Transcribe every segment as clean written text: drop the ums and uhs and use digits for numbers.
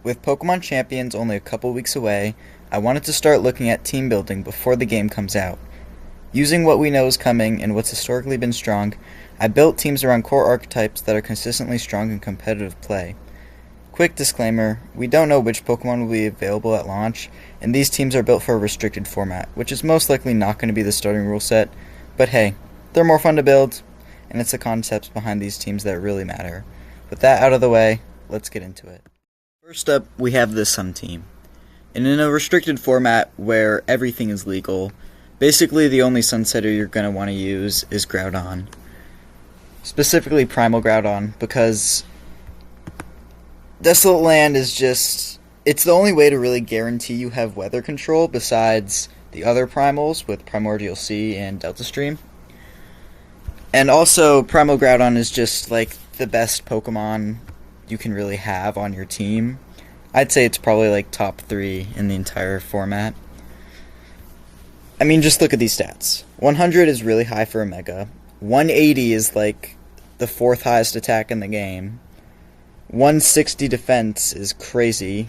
With Pokemon Champions only a couple weeks away, I wanted to start looking at team building before the game comes out. Using what we know is coming and what's historically been strong, I built teams around core archetypes that are consistently strong in competitive play. Quick disclaimer, we don't know which Pokemon will be available at launch, and these teams are built for a restricted format, which is most likely not going to be the starting rule set, but hey, they're more fun to build, and it's the concepts behind these teams that really matter. With that out of the way, let's get into it. First up, we have the Sun team. And in a restricted format where everything is legal, basically the only Sunsetter you're going to want to use is Groudon. Specifically Primal Groudon, because Desolate Land is just... it's the only way to really guarantee you have weather control besides the other Primals with Primordial Sea and Delta Stream. And also, Primal Groudon is just like the best Pokemon you can really have on your team. I'd say it's probably like top 3 in the entire format. I mean, just look at these stats. 100 is really high for a Mega. 180 is like the 4th highest attack in the game. 160 defense is crazy.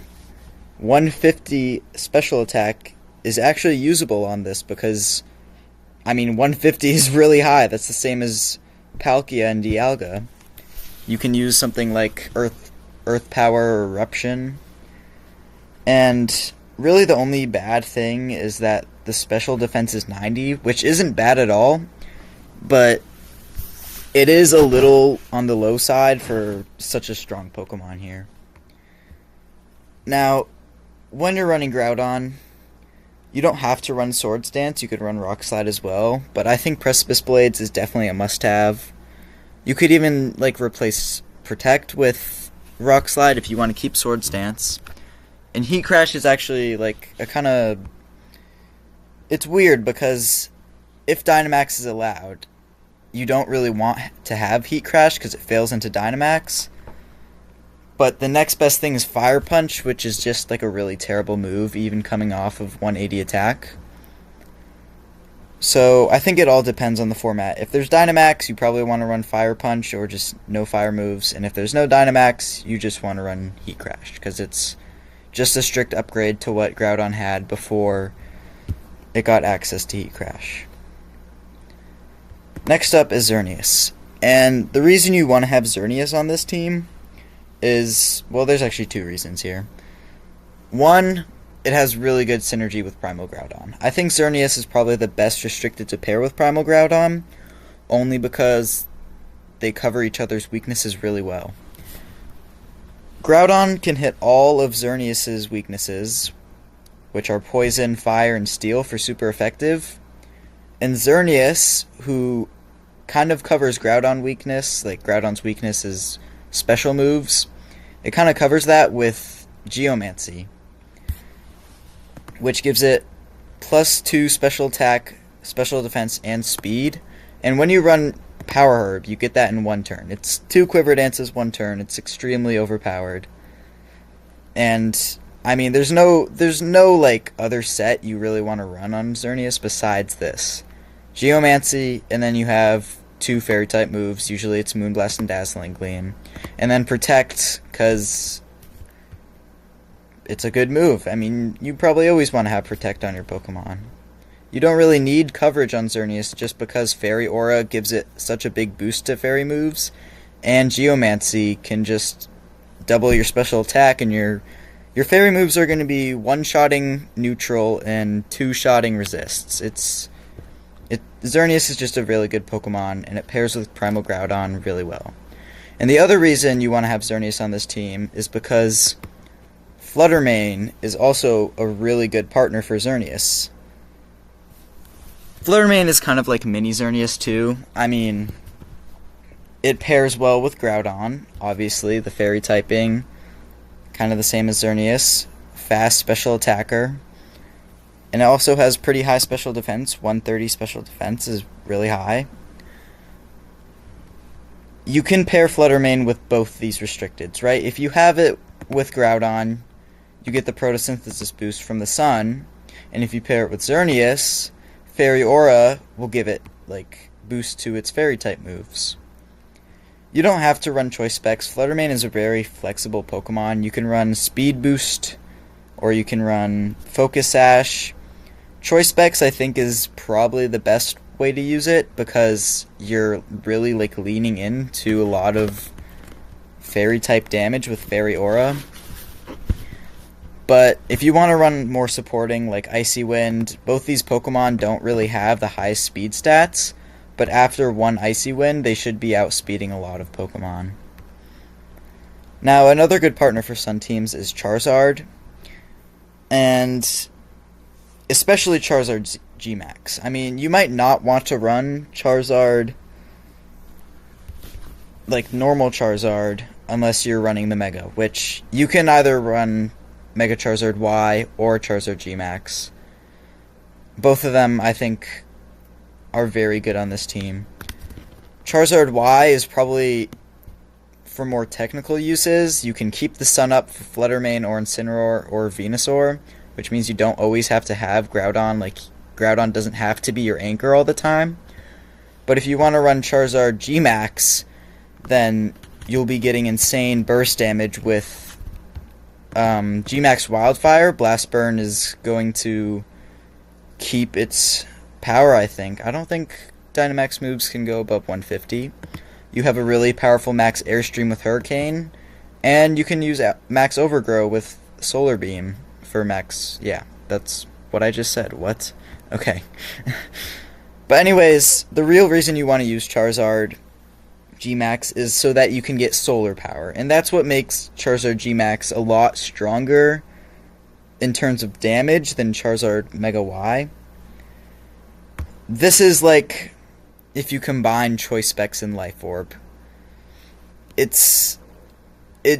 150 special attack is actually usable on this because, I mean, 150 is really high. That's the same as Palkia and Dialga. You can use something like Earth Power or Eruption. And really the only bad thing is that the special defense is 90, which isn't bad at all, but it is a little on the low side for such a strong Pokemon here. Now, when you're running Groudon, you don't have to run Swords Dance, you could run Rock Slide as well, but I think Precipice Blades is definitely a must-have. You could even replace Protect with Rock Slide if you want to keep Swords Dance. And Heat Crash is actually a kind of... it's weird because if Dynamax is allowed, you don't really want to have Heat Crash because it fails into Dynamax. But the next best thing is Fire Punch, which is just a really terrible move, even coming off of 180 attack. So I think it all depends on the format. If there's Dynamax, you probably want to run Fire Punch or just no fire moves. And if there's no Dynamax, you just want to run Heat Crash because it's just a strict upgrade to what Groudon had before it got access to Heat Crash. Next up is Xerneas. And the reason you want to have Xerneas on this team is, well, there's actually 2 reasons here. One, it has really good synergy with Primal Groudon. I think Xerneas is probably the best restricted to pair with Primal Groudon, only because they cover each other's weaknesses really well. Groudon can hit all of Xerneas' weaknesses, which are Poison, Fire, and Steel for super effective. And Xerneas, who kind of covers Groudon weakness, like Groudon's weakness is special moves, it kind of covers that with Geomancy, which gives it +2 special attack, special defense, and speed. And when you run Power Herb, you get that in 1 turn. It's 2 Quiver Dances, 1 turn. It's extremely overpowered. And I mean, there's no other set you really want to run on Xerneas besides this. Geomancy, and then you have 2 Fairy type moves. Usually it's Moonblast and Dazzling Gleam. And then Protect, because it's a good move. I mean, you probably always want to have Protect on your Pokemon. You don't really need coverage on Xerneas just because Fairy Aura gives it such a big boost to Fairy moves, and Geomancy can just double your special attack, and your Fairy moves are going to be 1-shotting neutral and 2-shotting resists. Xerneas is just a really good Pokemon, and it pairs with Primal Groudon really well. And the other reason you want to have Xerneas on this team is because Fluttermane is also a really good partner for Xerneas. Fluttermane is kind of like mini Xerneas too. I mean, it pairs well with Groudon, obviously, the Fairy typing, kind of the same as Xerneas, fast special attacker, and it also has pretty high special defense. 130 special defense is really high. You can pair Fluttermane with both these restricteds, right? If you have it with Groudon, you get the Photosynthesis boost from the sun, and if you pair it with Xerneas, Fairy Aura will give it, boost to its Fairy type moves. You don't have to run choice specs. Fluttermane is a very flexible Pokemon. You can run Speed Boost, or you can run Focus Sash. Choice specs, I think, is probably the best way to use it, because you're really like leaning into a lot of fairy type damage with Fairy Aura. But if you want to run more supporting, like Icy Wind, both these Pokemon don't really have the highest speed stats, but after one Icy Wind, they should be outspeeding a lot of Pokemon. Now, another good partner for Sun teams is Charizard, and especially Charizard's G-Max. I mean, you might not want to run Charizard, like normal Charizard, unless you're running the Mega, which you can either run Mega Charizard Y or Charizard G-Max. Both of them, I think, are very good on this team. Charizard Y is probably for more technical uses. You can keep the Sun up for Fluttermane or Incineroar or Venusaur, which means you don't always have to have Groudon. Like, Groudon doesn't have to be your anchor all the time. But if you want to run Charizard G-Max, then you'll be getting insane burst damage with G-Max Wildfire. Blast Burn is going to keep its power, I think. I don't think Dynamax moves can go above 150. You have a really powerful Max Airstream with Hurricane, and you can use Max Overgrow with Solar Beam for Max. Yeah, that's what I just said. What? Okay. But anyways, the real reason you want to use Charizard G-Max is so that you can get solar power, and that's what makes Charizard G-Max a lot stronger in terms of damage than Charizard Mega Y. This is like if you combine choice specs and Life Orb. It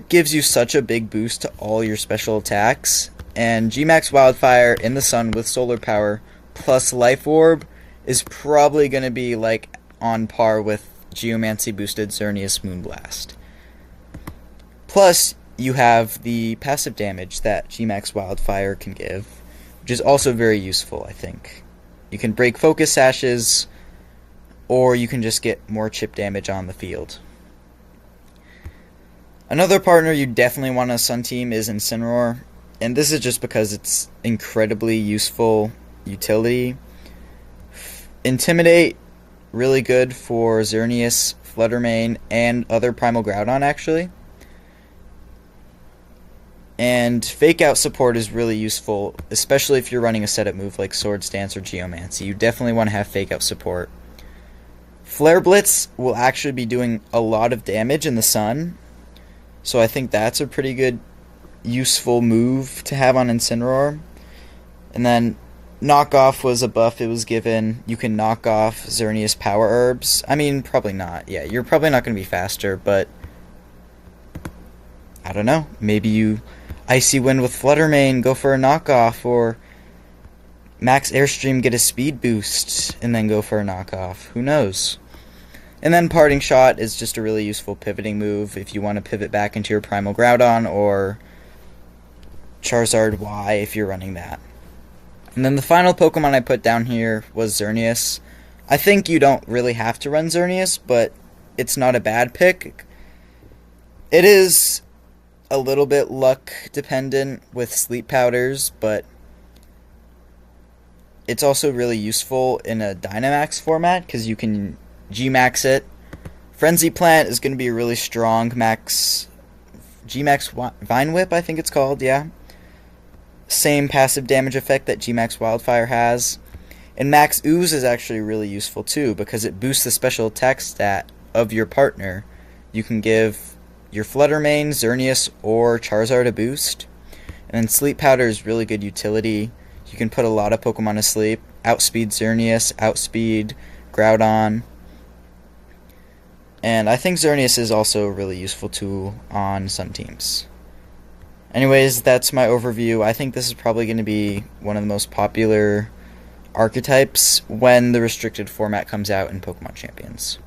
gives you such a big boost to all your special attacks, and G-Max Wildfire in the Sun with solar power plus Life Orb is probably going to be like on par with Geomancy boosted Xerneas Moonblast. Plus, you have the passive damage that G-Max Wildfire can give, which is also very useful, I think. You can break Focus Sashes, or you can just get more chip damage on the field. Another partner you definitely want on a Sun team is Incineroar, and this is just because it's incredibly useful utility. Intimidate, really good for Xerneas, Fluttermane, and other Primal Groudon, actually. And Fake Out support is really useful, especially if you're running a setup move like Swords Dance or Geomancy. You definitely want to have Fake Out support. Flare Blitz will actually be doing a lot of damage in the Sun, so I think that's a pretty good, useful move to have on Incineroar. And then Knock Off was a buff it was given. You can knock off Xerneas Power Herbs. I mean, probably not. Yeah, you're probably not going to be faster, but I don't know. Maybe you Icy Wind with Fluttermane, go for a knockoff, or Max Airstream, get a speed boost, and then go for a knockoff. Who knows? And then Parting Shot is just a really useful pivoting move if you want to pivot back into your Primal Groudon, or Charizard Y if you're running that. And then the final Pokemon I put down here was Xerneas. I think you don't really have to run Xerneas, but it's not a bad pick. It is a little bit luck dependent with Sleep Powders, but it's also really useful in a Dynamax format because you can G-Max it. Frenzy Plant is going to be a really strong G-Max Vine Whip, I think it's called, yeah. Same passive damage effect that G-Max Wildfire has. And Max Ooze is actually really useful too, because it boosts the special attack stat of your partner. You can give your Fluttermane, Xerneas, or Charizard a boost. And then Sleep Powder is really good utility. You can put a lot of Pokemon to sleep. Outspeed Xerneas, outspeed Groudon. And I think Xerneas is also a really useful tool on some teams. Anyways, that's my overview. I think this is probably going to be one of the most popular archetypes when the restricted format comes out in Pokemon Champions.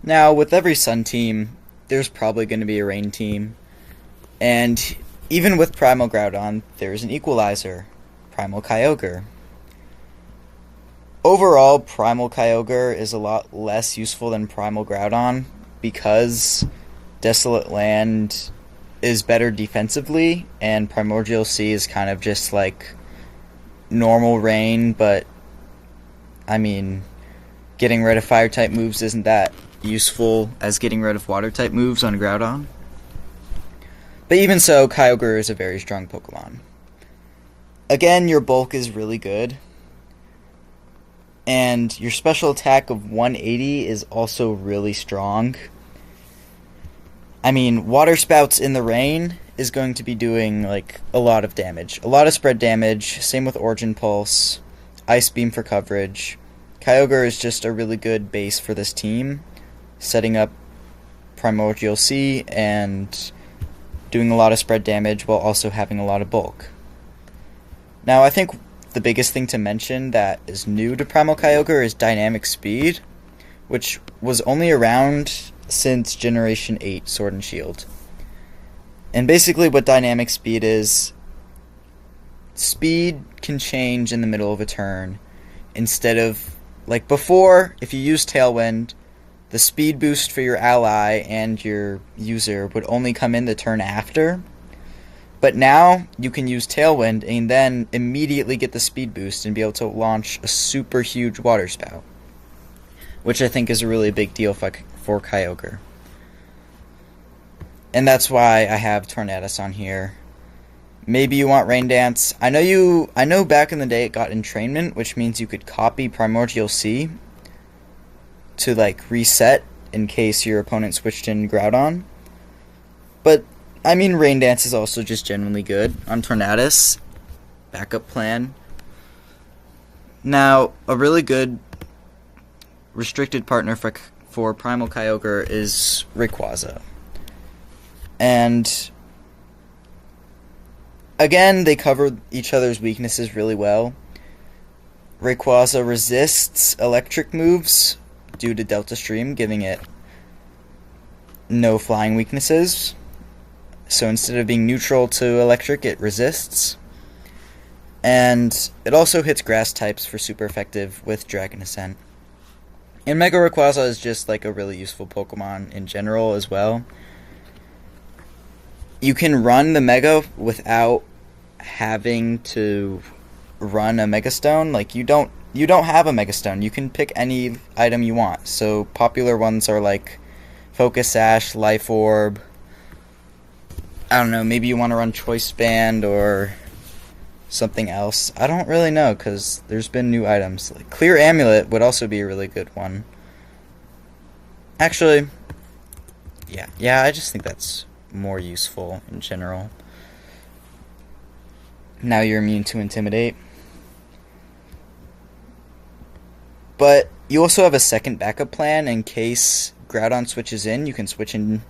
Now, with every Sun team, there's probably going to be a Rain team. And even with Primal Groudon, there's an equalizer, Primal Kyogre. Overall, Primal Kyogre is a lot less useful than Primal Groudon because Desolate Land is better defensively, and Primordial Sea is kind of just like normal rain, but I mean, getting rid of fire type moves isn't that useful as getting rid of water type moves on Groudon. But even so, Kyogre is a very strong Pokemon. Again, your bulk is really good. And your special attack of 180 is also really strong. I mean, Water Spouts in the rain is going to be doing like a lot of damage. A lot of spread damage. Same with Origin Pulse. Ice Beam for coverage. Kyogre is just a really good base for this team. Setting up Primordial Sea and doing a lot of spread damage while also having a lot of bulk. Now, I think the biggest thing to mention that is new to Primal Kyogre is Dynamic Speed, which was only around since Generation 8 Sword and Shield. And basically what Dynamic Speed is, speed can change in the middle of a turn. Instead of, like before, if you use Tailwind, the speed boost for your ally and your user would only come in the turn after. But now, you can use Tailwind and then immediately get the speed boost and be able to launch a super huge Water Spout. Which I think is a really big deal for Kyogre. And that's why I have Tornadus on here. Maybe you want Rain Dance. I know back in the day it got Entrainment, which means you could copy Primordial Sea to like reset in case your opponent switched in Groudon. But I mean, Rain Dance is also just genuinely good on Tornadus. Backup plan. Now, a really good restricted partner for Primal Kyogre is Rayquaza. And again, they cover each other's weaknesses really well. Rayquaza resists electric moves due to Delta Stream, giving it no flying weaknesses. So instead of being neutral to electric, it resists. And it also hits grass types for super effective with Dragon Ascent. And Mega Rayquaza is just like a really useful Pokemon in general as well. You can run the Mega without having to run a Mega Stone. Like you don't have a Mega Stone. You can pick any item you want. So popular ones are like Focus Sash, Life Orb. I don't know, maybe you want to run Choice Band or something else. I don't really know, because there's been new items. Like Clear Amulet would also be a really good one. Actually, yeah, I just think that's more useful in general. Now you're immune to Intimidate. But you also have a second backup plan in case Groudon switches in. You can switch in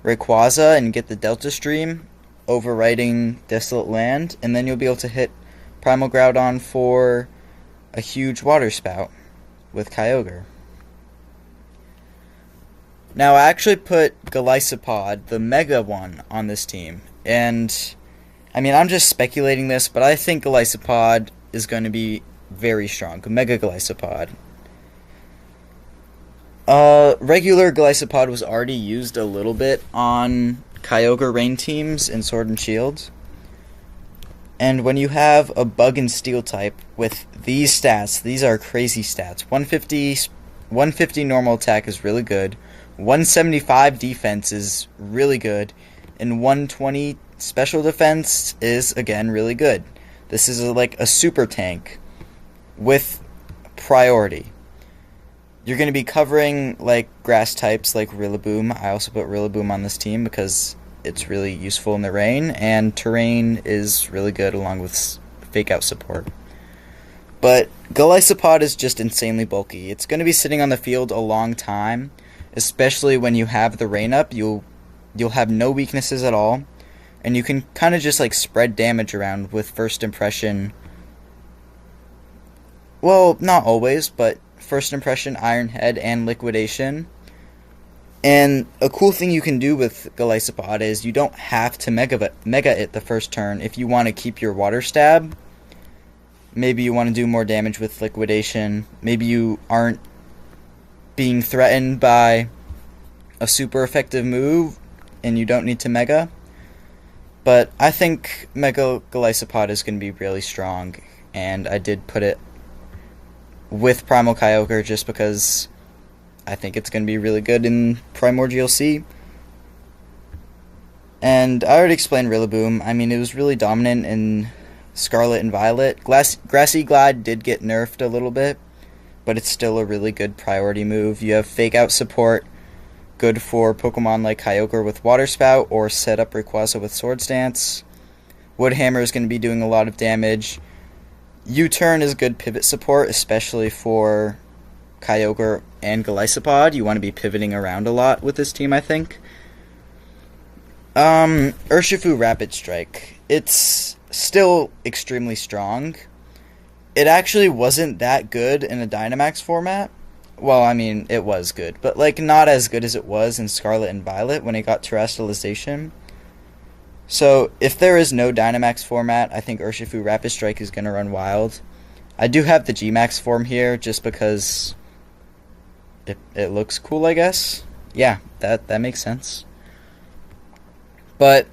Rayquaza and get the Delta Stream, overriding Desolate Land, and then you'll be able to hit Primal Groudon for a huge Water Spout with Kyogre. Now, I actually put Golisopod, the Mega one, on this team, and I mean, I'm just speculating this, but I think Golisopod is going to be very strong. Mega Golisopod. Regular Golisopod was already used a little bit on Kyogre Rain teams in Sword and Shield. And when you have a Bug and Steel type with these stats, these are crazy stats. 150 normal attack is really good. 175 defense is really good. And 120 special defense is, again, really good. This is like a super tank with priority. You're going to be covering like grass types like Rillaboom. I also put Rillaboom on this team because it's really useful in the rain, and terrain is really good along with fake out support. But Golisopod is just insanely bulky. It's going to be sitting on the field a long time, especially when you have the rain up. You'll have no weaknesses at all, and you can kind of just like spread damage around with First Impression. Well, not always, but First Impression, Iron Head, and Liquidation. And a cool thing you can do with Golisopod is you don't have to Mega it the first turn if you want to keep your Water Stab. Maybe you want to do more damage with liquidation. Maybe you aren't being threatened by a super effective move and you don't need to Mega. But I think Mega Golisopod is going to be really strong, and I did put it with Primal Kyogre just because I think it's going to be really good in Primordial Sea. And I already explained Rillaboom. I mean, it was really dominant in Scarlet and Violet. Grassy Glide did get nerfed a little bit, but it's still a really good priority move. You have Fake Out support, good for Pokemon like Kyogre with Water Spout, or set up Rayquaza with Swords Dance. Wood Hammer is going to be doing a lot of damage. U-Turn is good pivot support, especially for Kyogre and Golisopod. You want to be pivoting around a lot with this team, I think. Urshifu Rapid Strike. It's still extremely strong. It actually wasn't that good in a Dynamax format. Well, I mean, it was good, but like not as good as it was in Scarlet and Violet when it got Terrestrialization. So, if there is no Dynamax format, I think Urshifu Rapid Strike is going to run wild. I do have the G-Max form here just because it looks cool, I guess. Yeah, that makes sense. But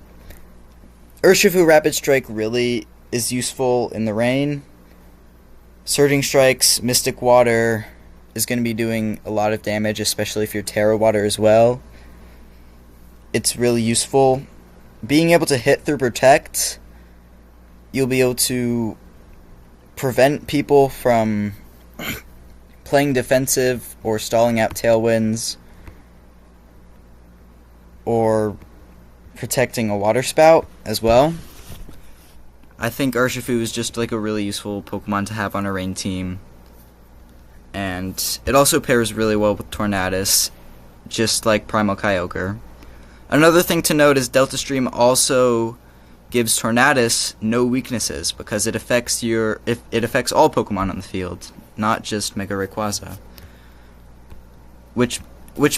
Urshifu Rapid Strike really is useful in the rain. Surging Strikes, Mystic Water is going to be doing a lot of damage, especially if you're Terra Water as well. It's really useful. Being able to hit through Protect, you'll be able to prevent people from playing defensive or stalling out Tailwinds or protecting a Water Spout as well. I think Urshifu is just like a really useful Pokemon to have on a rain team. And it also pairs really well with Tornadus, just like Primal Kyogre. Another thing to note is Delta Stream also gives Tornadus no weaknesses because it affects it affects all Pokemon on the field, not just Mega Rayquaza. Which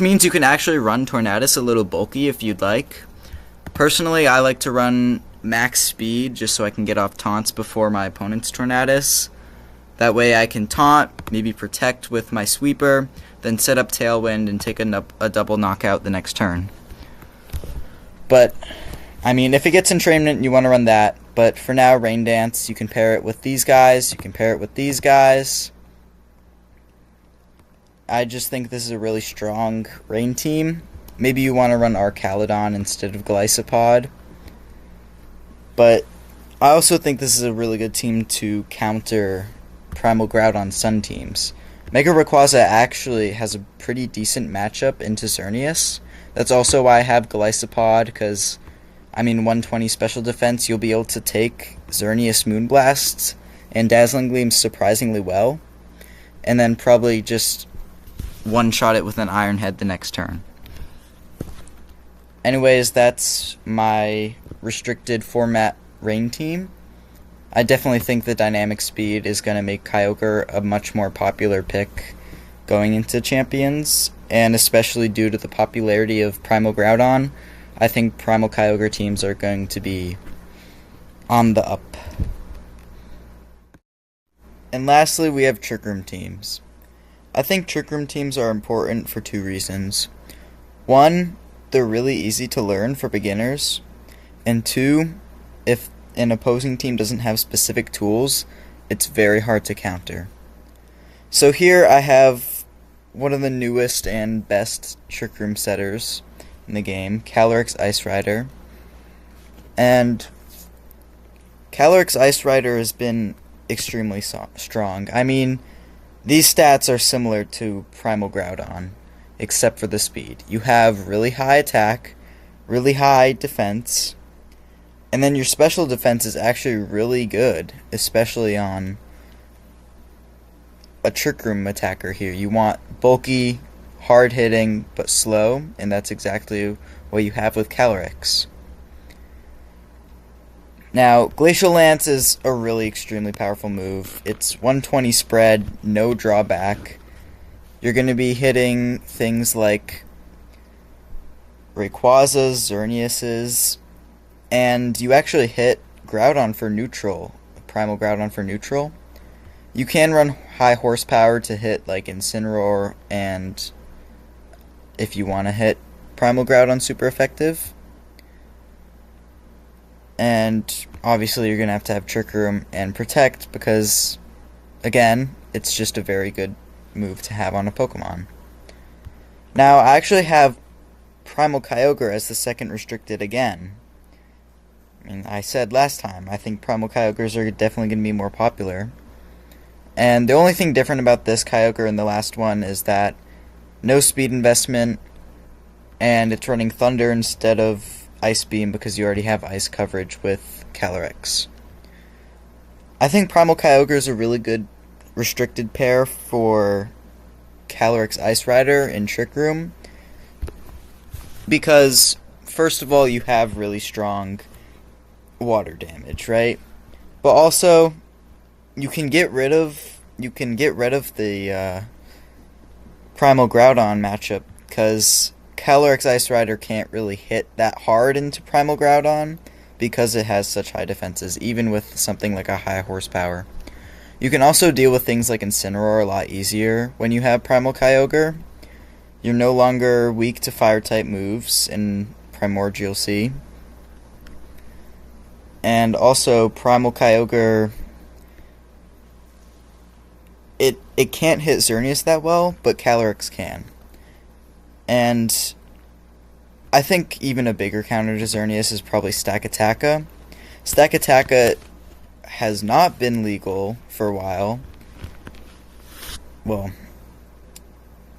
means you can actually run Tornadus a little bulky if you'd like. Personally, I like to run max speed just so I can get off taunts before my opponent's Tornadus. That way I can taunt, maybe protect with my sweeper, then set up Tailwind and take a double knockout the next turn. But, I mean, if it gets entrainment, you want to run that. But for now, Rain Dance, you can pair it with these guys, you can pair it with these guys. I just think this is a really strong rain team. Maybe you want to run Archaludon instead of Golisopod. But I also think this is a really good team to counter Primal Groudon Sun teams. Mega Rayquaza actually has a pretty decent matchup into Xerneas. That's also why I have Golisopod, because, I mean, 120 special defense, you'll be able to take Xerneas Moonblast and Dazzling Gleam surprisingly well, and then probably just one-shot it with an Iron Head the next turn. Anyways, that's my restricted format rain team. I definitely think the dynamic speed is going to make Kyogre a much more popular pick going into Champions, and especially due to the popularity of Primal Groudon, I think Primal Kyogre teams are going to be on the up. And lastly, we have Trick Room teams. I think Trick Room teams are important for two reasons. One, they're really easy to learn for beginners, and two, if an opposing team doesn't have specific tools, it's very hard to counter. So here I have one of the newest and best Trick Room setters in the game, Calyrex Ice Rider. And Calyrex Ice Rider has been extremely strong. I mean, these stats are similar to Primal Groudon, except for the speed. You have really high attack, really high defense, and then your special defense is actually really good, especially on a Trick Room attacker here. You want bulky, hard-hitting, but slow, and that's exactly what you have with Calyrex. Now, Glacial Lance is a really extremely powerful move. It's 120 spread, no drawback. You're going to be hitting things like Rayquazas, Xerneases, and you actually hit Groudon for neutral, Primal Groudon for neutral. You can run high horsepower to hit like Incineroar, and if you want to hit Primal Groudon super effective. And obviously you're going to have Trick Room and Protect because, again, it's just a very good move to have on a Pokemon. Now, I actually have Primal Kyogre as the second restricted again. I mean, I said last time, I think Primal Kyogres are definitely going to be more popular. And the only thing different about this Kyogre and the last one is that no speed investment, and it's running Thunder instead of Ice Beam because you already have Ice coverage with Calyrex. I think Primal Kyogre is a really good restricted pair for Calyrex Ice Rider in Trick Room because, first of all, you have really strong water damage, right? But also, you can get rid of the Primal Groudon matchup because Calyrex Ice Rider can't really hit that hard into Primal Groudon because it has such high defenses, even with something like a high horsepower. You can also deal with things like Incineroar a lot easier when you have Primal Kyogre. You're no longer weak to Fire-type moves in Primordial Sea. And also, Primal Kyogre, it can't hit Xerneas that well, but Calyrex can. And I think even a bigger counter to Xerneas is probably Stakataka. Stakataka has not been legal for a while. Well,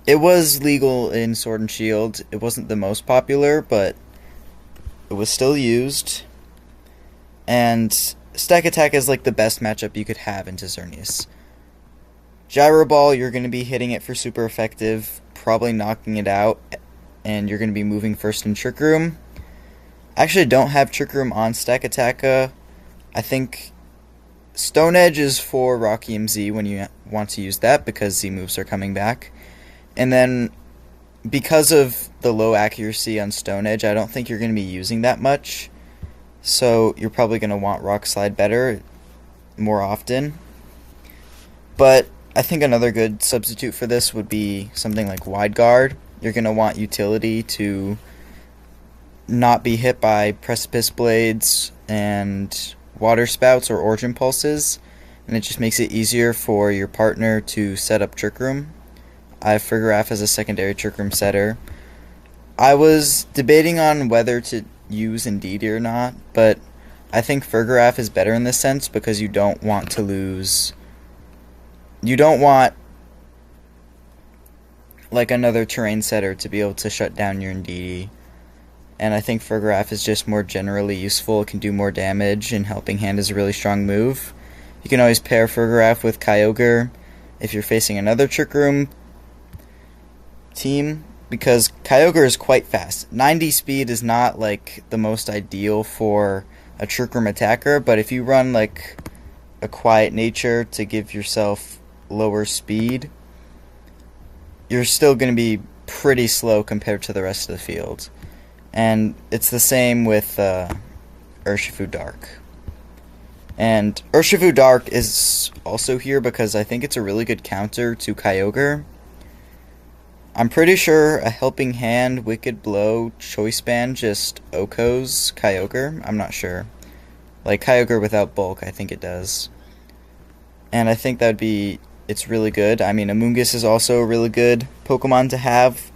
it was legal in Sword and Shield. It wasn't the most popular, but it was still used. And Stakataka is like the best matchup you could have into Xerneas. Gyro Ball, you're going to be hitting it for super effective, probably knocking it out, and you're going to be moving first in Trick Room. I actually don't have Trick Room on Stakataka. I think Stone Edge is for Rocky MZ when you want to use that because Z moves are coming back. And then because of the low accuracy on Stone Edge, I don't think you're going to be using that much. So you're probably going to want Rock Slide better more often. But I think another good substitute for this would be something like Wide Guard. You're going to want utility to not be hit by Precipice Blades and Water Spouts or Origin Pulses, and it just makes it easier for your partner to set up Trick Room. I have Farigiraf as a secondary Trick Room setter. I was debating on whether to use Indeedee or not, but I think Farigiraf is better in this sense because you don't want to lose. You don't want like another terrain setter to be able to shut down your Indeedee. And I think Farigiraf is just more generally useful. It can do more damage, and Helping Hand is a really strong move. You can always pair Farigiraf with Kyogre if you're facing another Trick Room team, because Kyogre is quite fast. 90 speed is not like the most ideal for a Trick Room attacker, but if you run like a Quiet Nature to give yourself lower speed, you're still going to be pretty slow compared to the rest of the field. And it's the same with Urshifu Dark. And Urshifu Dark is also here because I think it's a really good counter to Kyogre. I'm pretty sure a Helping Hand, Wicked Blow, Choice Band just OHKOs Kyogre. I'm not sure. Like Kyogre without bulk, I think it does. And I think it's really good. I mean, Amoonguss is also a really good Pokemon to have.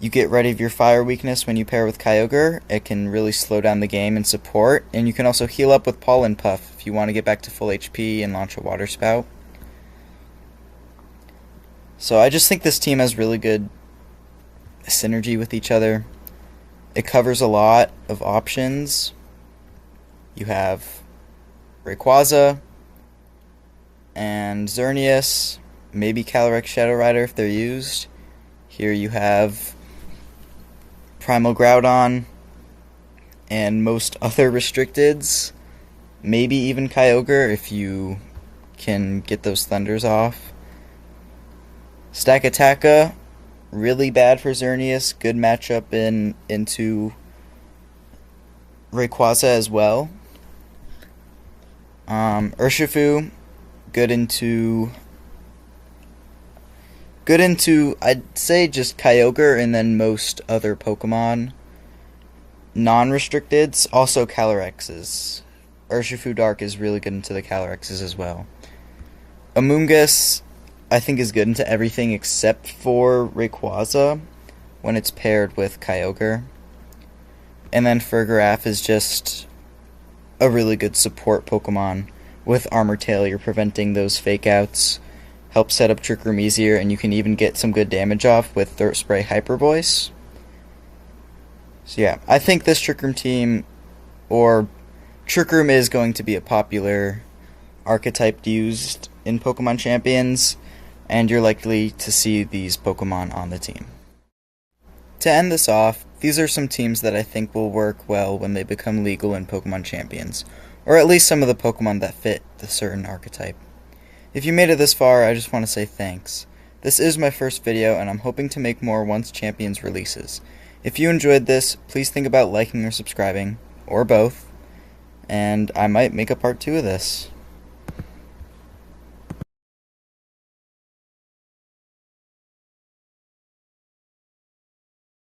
You get rid of your fire weakness when you pair with Kyogre. It can really slow down the game and support. And you can also heal up with Pollen Puff if you want to get back to full HP and launch a Water Spout. So I just think this team has really good synergy with each other. It covers a lot of options. You have Rayquaza and Xerneas, maybe Calyrex Shadow Rider if they're used. Here you have Primal Groudon and most other restricteds. Maybe even Kyogre if you can get those Thunders off. Stakataka, really bad for Xerneas. Good matchup into Rayquaza as well. Urshifu, good into I'd say just Kyogre and then most other Pokemon. Non-restricteds, also Calyrexes. Urshifu Dark is really good into the Calyrexes as well. Amoonguss, I think, is good into everything except for Rayquaza when it's paired with Kyogre. And then Fergaraf is just a really good support Pokemon. With Armor Tail, you're preventing those fake outs. Helps set up Trick Room easier, and you can even get some good damage off with Throat Spray Hyper Voice. So yeah, I think this Trick Room team, or Trick Room, is going to be a popular archetype used in Pokemon Champions, and you're likely to see these Pokemon on the team. To end this off, these are some teams that I think will work well when they become legal in Pokemon Champions, or at least some of the Pokemon that fit the certain archetype. If you made it this far, I just want to say thanks. This is my first video, and I'm hoping to make more once Champions releases. If you enjoyed this, please think about liking or subscribing, or both, and I might make a part 2 of this.